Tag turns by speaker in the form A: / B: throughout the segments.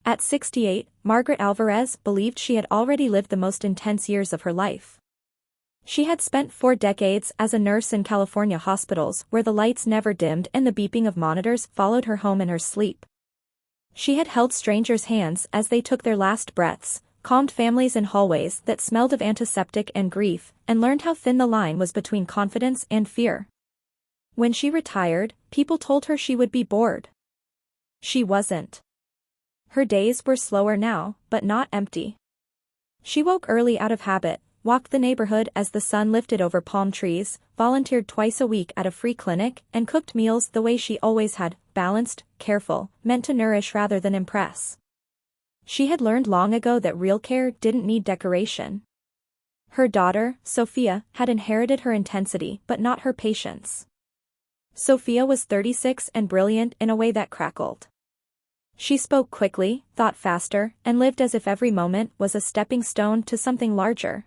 A: At 68, Margaret Alvarez believed she had already lived the most intense years of her life. She had spent 4 decades as a nurse in California hospitals where the lights never dimmed and the beeping of monitors followed her home in her sleep. She had held strangers' hands as they took their last breaths, calmed families in hallways that smelled of antiseptic and grief, and learned how thin the line was between confidence and fear. When she retired, people told her she would be bored. She wasn't. Her days were slower now, but not empty. She woke early out of habit, walked the neighborhood as the sun lifted over palm trees, volunteered twice a week at a free clinic, and cooked meals the way she always had, balanced, careful, meant to nourish rather than impress. She had learned long ago that real care didn't need decoration. Her daughter, Sophia, had inherited her intensity but not her patience. Sophia was 36 and brilliant in a way that crackled. She spoke quickly, thought faster, and lived as if every moment was a stepping stone to something larger.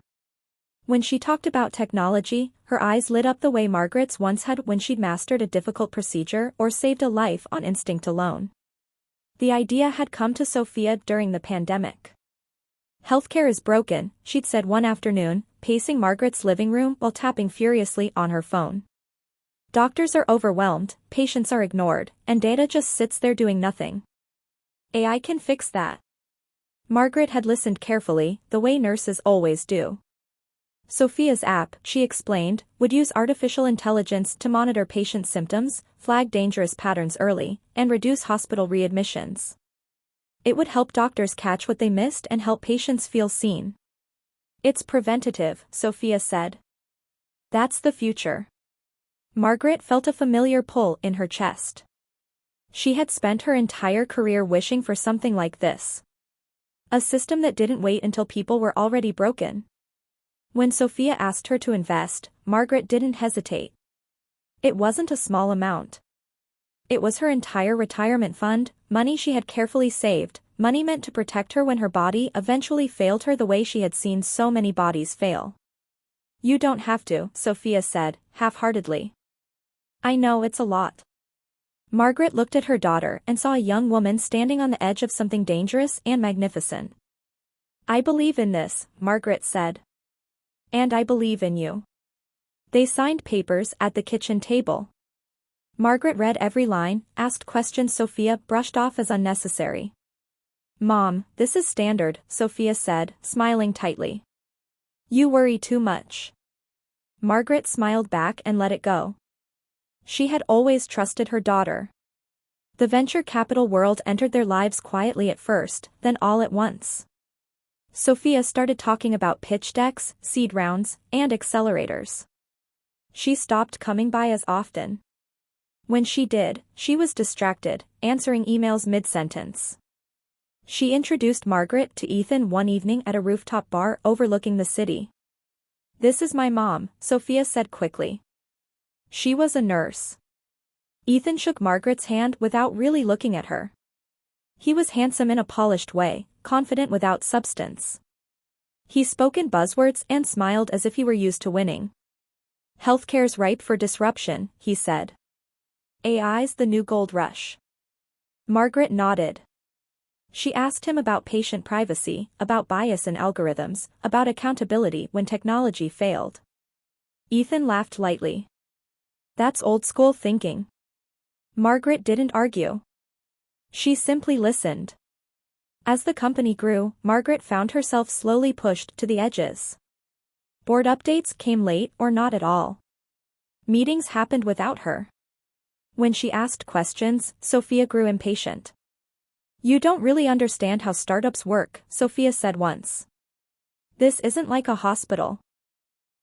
A: When she talked about technology, her eyes lit up the way Margaret's once had when she'd mastered a difficult procedure or saved a life on instinct alone. The idea had come to Sophia during the pandemic. "Healthcare is broken," she'd said one afternoon, pacing Margaret's living room while tapping furiously on her phone. "Doctors are overwhelmed, patients are ignored, and data just sits there doing nothing. AI can fix that." Margaret had listened carefully, the way nurses always do. Sophia's app, she explained, would use artificial intelligence to monitor patient symptoms, flag dangerous patterns early, and reduce hospital readmissions. It would help doctors catch what they missed and help patients feel seen. "It's preventative," Sophia said. "That's the future." Margaret felt a familiar pull in her chest. She had spent her entire career wishing for something like this. A system that didn't wait until people were already broken. When Sophia asked her to invest, Margaret didn't hesitate. It wasn't a small amount. It was her entire retirement fund, money she had carefully saved, money meant to protect her when her body eventually failed her the way she had seen so many bodies fail. "You don't have to," Sophia said, half-heartedly. "I know it's a lot." Margaret looked at her daughter and saw a young woman standing on the edge of something dangerous and magnificent. "I believe in this," Margaret said. "And I believe in you." They signed papers at the kitchen table. Margaret read every line, asked questions Sophia brushed off as unnecessary. "Mom, this is standard," Sophia said, smiling tightly. "You worry too much." Margaret smiled back and let it go. She had always trusted her daughter. The venture capital world entered their lives quietly at first, then all at once. Sophia started talking about pitch decks, seed rounds, and accelerators. She stopped coming by as often. When she did, she was distracted, answering emails mid-sentence. She introduced Margaret to Ethan one evening at a rooftop bar overlooking the city. "This is my mom," Sophia said quickly. She was a nurse. Ethan shook Margaret's hand without really looking at her. He was handsome in a polished way, confident without substance. He spoke in buzzwords and smiled as if he were used to winning. "Healthcare's ripe for disruption," he said. "AI's the new gold rush." Margaret nodded. She asked him about patient privacy, about bias in algorithms, about accountability when technology failed. Ethan laughed lightly. "That's old-school thinking." Margaret didn't argue. She simply listened. As the company grew, Margaret found herself slowly pushed to the edges. Board updates came late or not at all. Meetings happened without her. When she asked questions, Sophia grew impatient. "You don't really understand how startups work," Sophia said once. "This isn't like a hospital."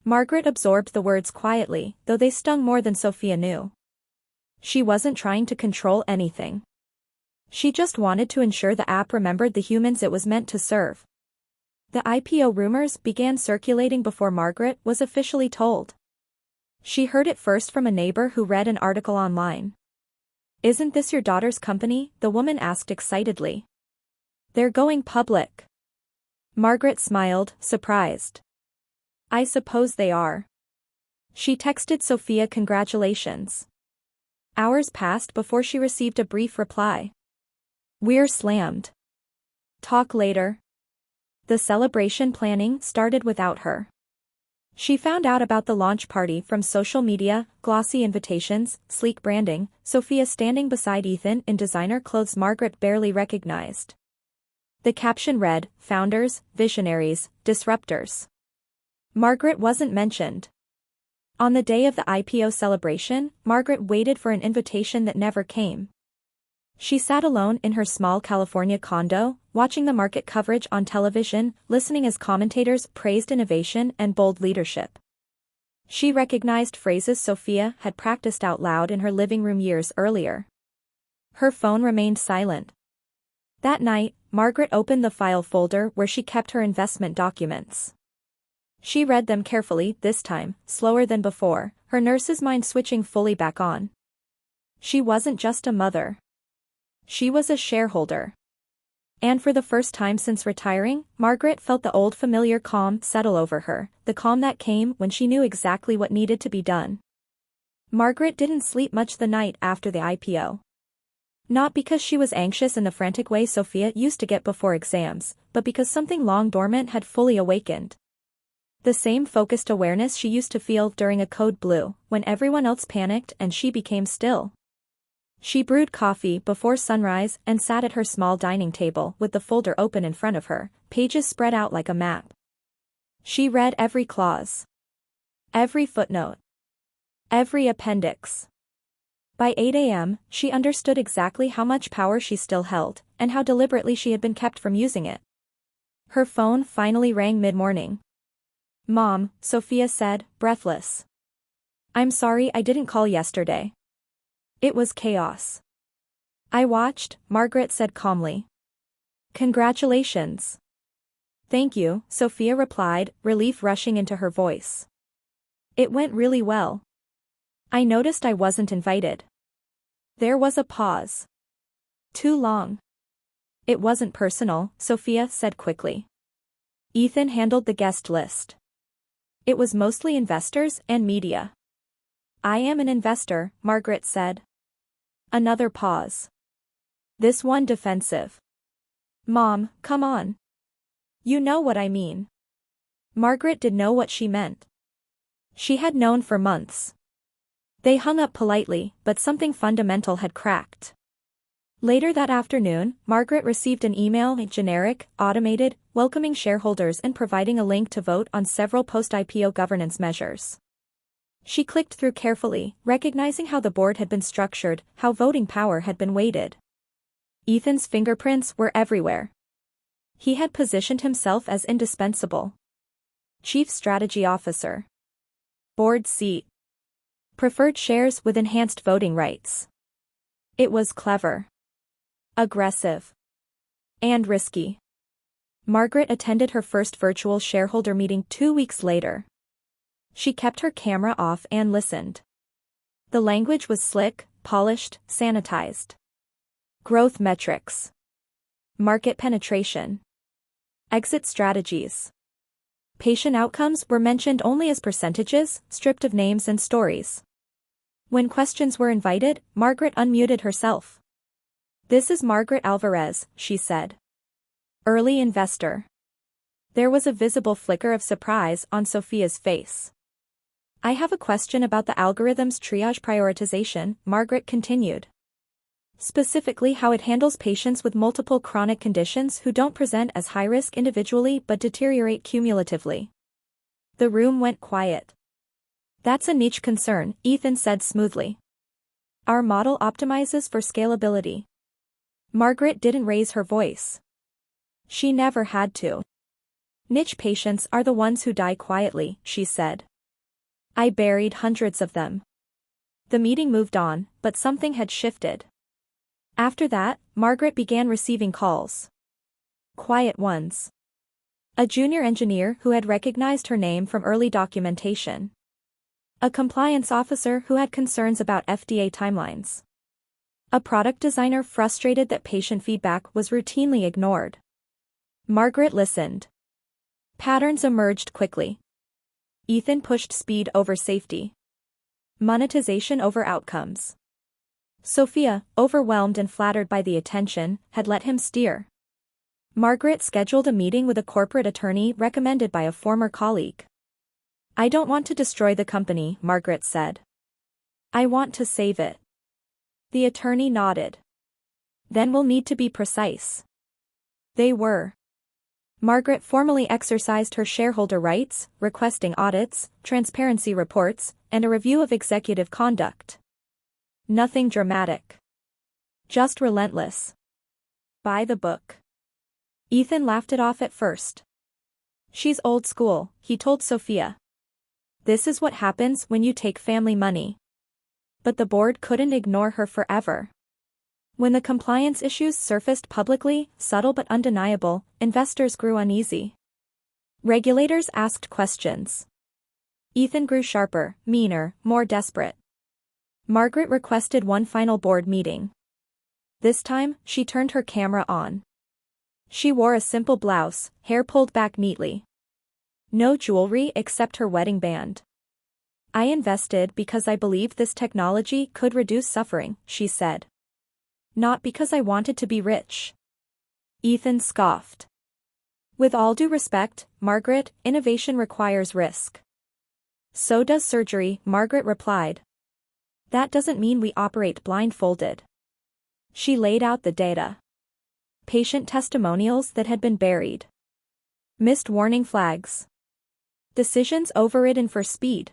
A: Margaret absorbed the words quietly, though they stung more than Sophia knew. She wasn't trying to control anything. She just wanted to ensure the app remembered the humans it was meant to serve. The IPO rumors began circulating before Margaret was officially told. She heard it first from a neighbor who read an article online. "Isn't this your daughter's company?" the woman asked excitedly. "They're going public." Margaret smiled, surprised. "I suppose they are." She texted Sophia congratulations. Hours passed before she received a brief reply. "We're slammed." Talk later. The celebration planning started without her. She found out about the launch party from social media, glossy invitations, sleek branding, Sophia standing beside Ethan in designer clothes Margaret barely recognized. The caption read, "Founders, Visionaries, Disruptors." Margaret wasn't mentioned. On the day of the IPO celebration, Margaret waited for an invitation that never came. She sat alone in her small California condo, watching the market coverage on television, listening as commentators praised innovation and bold leadership. She recognized phrases Sophia had practiced out loud in her living room years earlier. Her phone remained silent. That night, Margaret opened the file folder where she kept her investment documents. She read them carefully, this time, slower than before, her nurse's mind switching fully back on. She wasn't just a mother. She was a shareholder. And for the first time since retiring, Margaret felt the old familiar calm settle over her, the calm that came when she knew exactly what needed to be done. Margaret didn't sleep much the night after the IPO. Not because she was anxious in the frantic way Sophia used to get before exams, but because something long dormant had fully awakened. The same focused awareness she used to feel during a code blue, when everyone else panicked and she became still. She brewed coffee before sunrise and sat at her small dining table with the folder open in front of her, pages spread out like a map. She read every clause, every footnote, every appendix. By 8 a.m., she understood exactly how much power she still held, and how deliberately she had been kept from using it. Her phone finally rang mid-morning. "Mom," Sophia said, breathless. "I'm sorry I didn't call yesterday. It was chaos." "I watched," Margaret said calmly. "Congratulations." "Thank you," Sophia replied, relief rushing into her voice. "It went really well. I noticed I wasn't invited." There was a pause. "Too long." "It wasn't personal," Sophia said quickly. "Ethan handled the guest list. It was mostly investors and media." "I am an investor," Margaret said. Another pause. This one defensive. "Mom, come on. You know what I mean." Margaret did know what she meant. She had known for months. They hung up politely, but something fundamental had cracked. Later that afternoon, Margaret received an email, generic, automated, welcoming shareholders and providing a link to vote on several post-IPO governance measures. She clicked through carefully, recognizing how the board had been structured, how voting power had been weighted. Ethan's fingerprints were everywhere. He had positioned himself as indispensable. Chief Strategy Officer. Board seat. Preferred shares with enhanced voting rights. It was clever. Aggressive. And risky. Margaret attended her first virtual shareholder meeting 2 weeks later. She kept her camera off and listened. The language was slick, polished, sanitized. Growth metrics. Market penetration. Exit strategies. Patient outcomes were mentioned only as percentages, stripped of names and stories. When questions were invited, Margaret unmuted herself. "This is Margaret Alvarez," she said. "Early investor." There was a visible flicker of surprise on Sophia's face. "I have a question about the algorithm's triage prioritization," Margaret continued. "Specifically how it handles patients with multiple chronic conditions who don't present as high-risk individually but deteriorate cumulatively." The room went quiet. "That's a niche concern," Ethan said smoothly. "Our model optimizes for scalability." Margaret didn't raise her voice. She never had to. "Niche patients are the ones who die quietly," she said. "I buried hundreds of them." The meeting moved on, but something had shifted. After that, Margaret began receiving calls. Quiet ones. A junior engineer who had recognized her name from early documentation. A compliance officer who had concerns about FDA timelines. A product designer frustrated that patient feedback was routinely ignored. Margaret listened. Patterns emerged quickly. Ethan pushed speed over safety. Monetization over outcomes. Sophia, overwhelmed and flattered by the attention, had let him steer. Margaret scheduled a meeting with a corporate attorney recommended by a former colleague. "I don't want to destroy the company," Margaret said. "I want to save it." The attorney nodded. "Then we'll need to be precise." They were. Margaret formally exercised her shareholder rights, requesting audits, transparency reports, and a review of executive conduct. Nothing dramatic. Just relentless. By the book. Ethan laughed it off at first. "She's old school," he told Sophia. "This is what happens when you take family money." But the board couldn't ignore her forever. When the compliance issues surfaced publicly, subtle but undeniable, investors grew uneasy. Regulators asked questions. Ethan grew sharper, meaner, more desperate. Margaret requested one final board meeting. This time, she turned her camera on. She wore a simple blouse, hair pulled back neatly. No jewelry except her wedding band. "I invested because I believed this technology could reduce suffering," she said. "Not because I wanted to be rich." Ethan scoffed. "With all due respect, Margaret, innovation requires risk." "So does surgery," Margaret replied. "That doesn't mean we operate blindfolded." She laid out the data. Patient testimonials that had been buried. Missed warning flags. Decisions overridden for speed.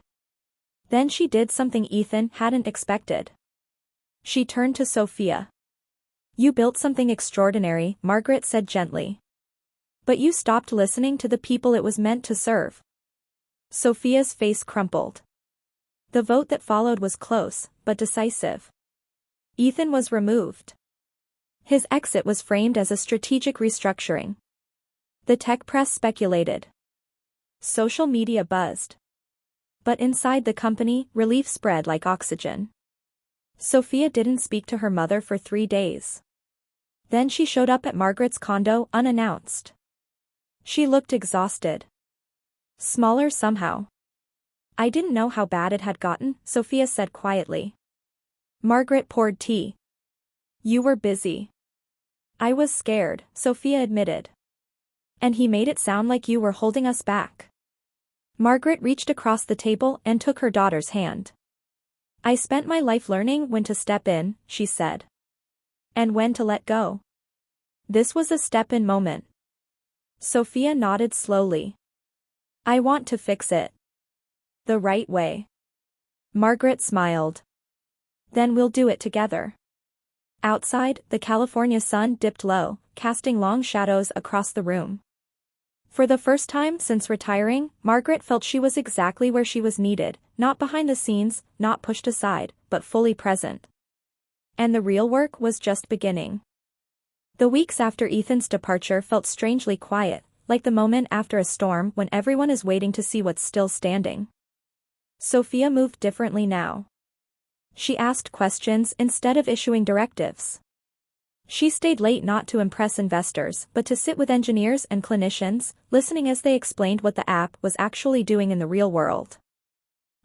A: Then she did something Ethan hadn't expected. She turned to Sophia. "You built something extraordinary," Margaret said gently. "But you stopped listening to the people it was meant to serve." Sophia's face crumpled. The vote that followed was close, but decisive. Ethan was removed. His exit was framed as a strategic restructuring. The tech press speculated. Social media buzzed. But inside the company, relief spread like oxygen. Sophia didn't speak to her mother for 3 days. Then she showed up at Margaret's condo unannounced. She looked exhausted. Smaller somehow. "I didn't know how bad it had gotten," Sophia said quietly. Margaret poured tea. "You were busy." "I was scared," Sophia admitted. "And he made it sound like you were holding us back." Margaret reached across the table and took her daughter's hand. "I spent my life learning when to step in," she said. "And when to let go." This was a step-in moment. Sophia nodded slowly. "I want to fix it. The right way." Margaret smiled. "Then we'll do it together." Outside, the California sun dipped low, casting long shadows across the room. For the first time since retiring, Margaret felt she was exactly where she was needed, not behind the scenes, not pushed aside, but fully present. And the real work was just beginning. The weeks after Ethan's departure felt strangely quiet, like the moment after a storm when everyone is waiting to see what's still standing. Sophia moved differently now. She asked questions instead of issuing directives. She stayed late not to impress investors but to sit with engineers and clinicians, listening as they explained what the app was actually doing in the real world.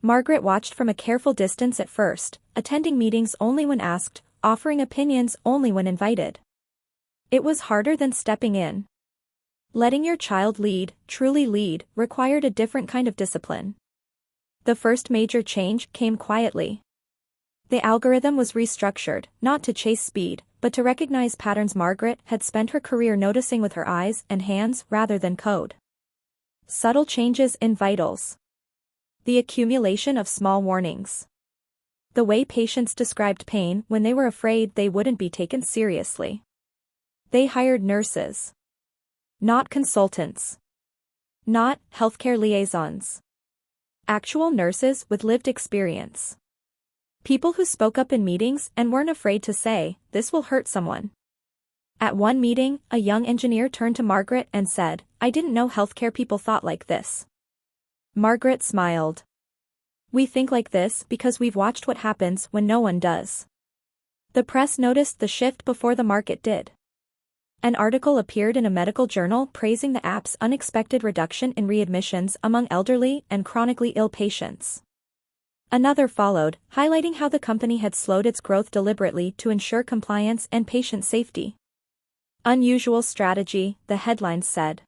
A: Margaret watched from a careful distance at first, attending meetings only when asked, offering opinions only when invited. It was harder than stepping in. Letting your child lead, truly lead, required a different kind of discipline. The first major change came quietly. The algorithm was restructured, not to chase speed, but to recognize patterns Margaret had spent her career noticing with her eyes and hands rather than code. Subtle changes in vitals. The accumulation of small warnings. The way patients described pain when they were afraid they wouldn't be taken seriously. They hired nurses. Not consultants. Not healthcare liaisons. Actual nurses with lived experience. People who spoke up in meetings and weren't afraid to say, "This will hurt someone." At one meeting, a young engineer turned to Margaret and said, "I didn't know healthcare people thought like this." Margaret smiled. "We think like this because we've watched what happens when no one does." The press noticed the shift before the market did. An article appeared in a medical journal praising the app's unexpected reduction in readmissions among elderly and chronically ill patients. Another followed, highlighting how the company had slowed its growth deliberately to ensure compliance and patient safety. Unusual strategy, the headlines said.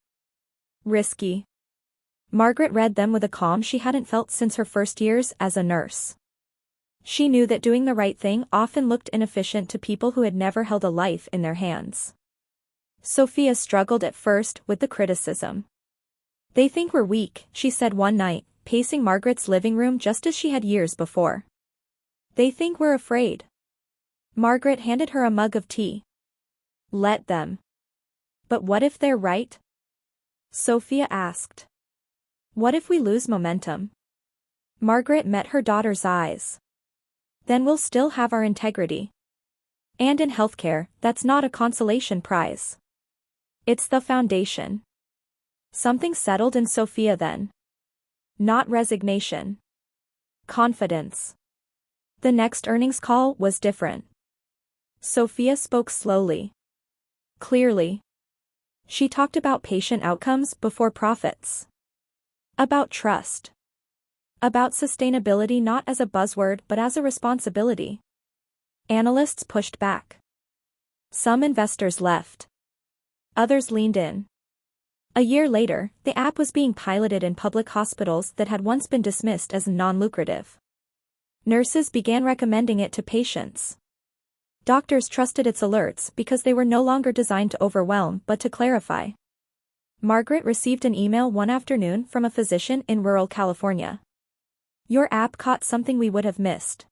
A: Risky. Margaret read them with a calm she hadn't felt since her first years as a nurse. She knew that doing the right thing often looked inefficient to people who had never held a life in their hands. Sophia struggled at first with the criticism. "They think we're weak," she said one night, pacing Margaret's living room just as she had years before. "They think we're afraid." Margaret handed her a mug of tea. "Let them." "But what if they're right?" Sophia asked. "What if we lose momentum?" Margaret met her daughter's eyes. "Then we'll still have our integrity. And in healthcare, that's not a consolation prize. It's the foundation." Something settled in Sophia then. Not resignation. Confidence. The next earnings call was different. Sophia spoke slowly. Clearly. She talked about patient outcomes before profits. About trust. About sustainability not as a buzzword but as a responsibility. Analysts pushed back. Some investors left. Others leaned in. A year later, the app was being piloted in public hospitals that had once been dismissed as non-lucrative. Nurses began recommending it to patients. Doctors trusted its alerts because they were no longer designed to overwhelm but to clarify. Margaret received an email one afternoon from a physician in rural California. "Your app caught something we would have missed.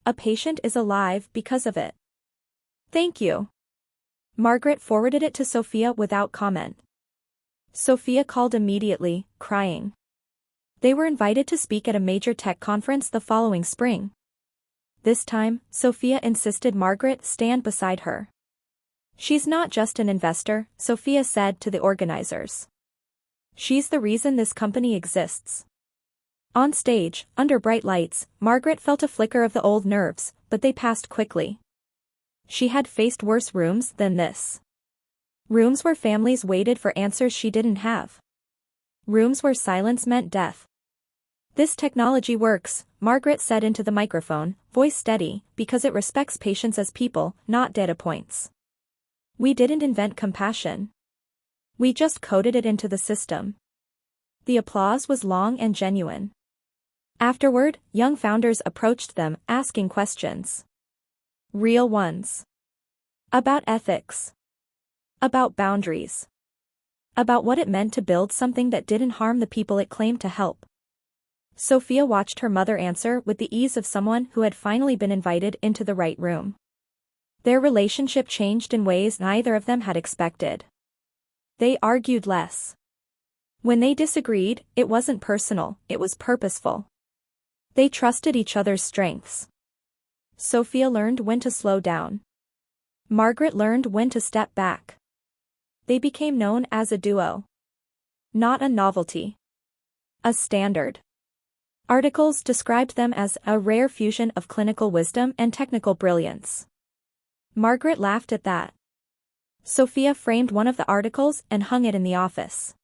A: A patient is alive because of it. Thank you." Margaret forwarded it to Sophia without comment. Sophia called immediately, crying. They were invited to speak at a major tech conference the following spring. This time, Sophia insisted Margaret stand beside her. "She's not just an investor," Sophia said to the organizers. "She's the reason this company exists." On stage, under bright lights, Margaret felt a flicker of the old nerves, but they passed quickly. She had faced worse rooms than this. Rooms where families waited for answers she didn't have. Rooms where silence meant death. "This technology works," Margaret said into the microphone, voice steady, "because it respects patients as people, not data points. We didn't invent compassion. We just coded it into the system." The applause was long and genuine. Afterward, young founders approached them, asking questions. Real ones. About ethics. About boundaries. About what it meant to build something that didn't harm the people it claimed to help. Sophia watched her mother answer with the ease of someone who had finally been invited into the right room. Their relationship changed in ways neither of them had expected. They argued less. When they disagreed, it wasn't personal, it was purposeful. They trusted each other's strengths. Sophia learned when to slow down. Margaret learned when to step back. They became known as a duo. Not a novelty. A standard. Articles described them as a rare fusion of clinical wisdom and technical brilliance. Margaret laughed at that. Sophia framed one of the articles and hung it in the office.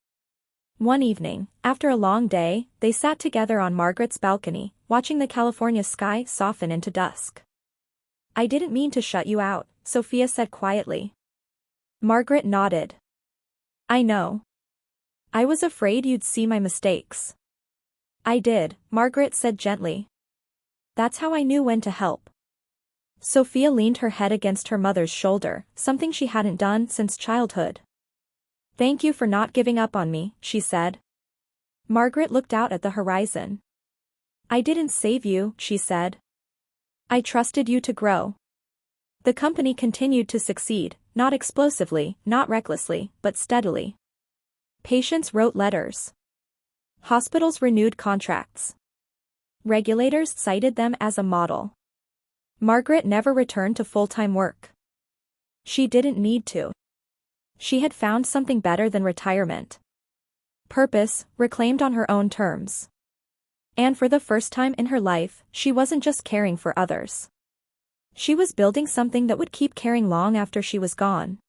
A: One evening, after a long day, they sat together on Margaret's balcony, watching the California sky soften into dusk. "I didn't mean to shut you out," Sophia said quietly. Margaret nodded. "I know. I was afraid you'd see my mistakes." "I did," Margaret said gently. "That's how I knew when to help." Sophia leaned her head against her mother's shoulder, something she hadn't done since childhood. "Thank you for not giving up on me," she said. Margaret looked out at the horizon. "I didn't save you," she said. "I trusted you to grow." The company continued to succeed, not explosively, not recklessly, but steadily. Patients wrote letters. Hospitals renewed contracts. Regulators cited them as a model. Margaret never returned to full-time work. She didn't need to. She had found something better than retirement. Purpose, reclaimed on her own terms. And for the first time in her life, she wasn't just caring for others. She was building something that would keep caring long after she was gone.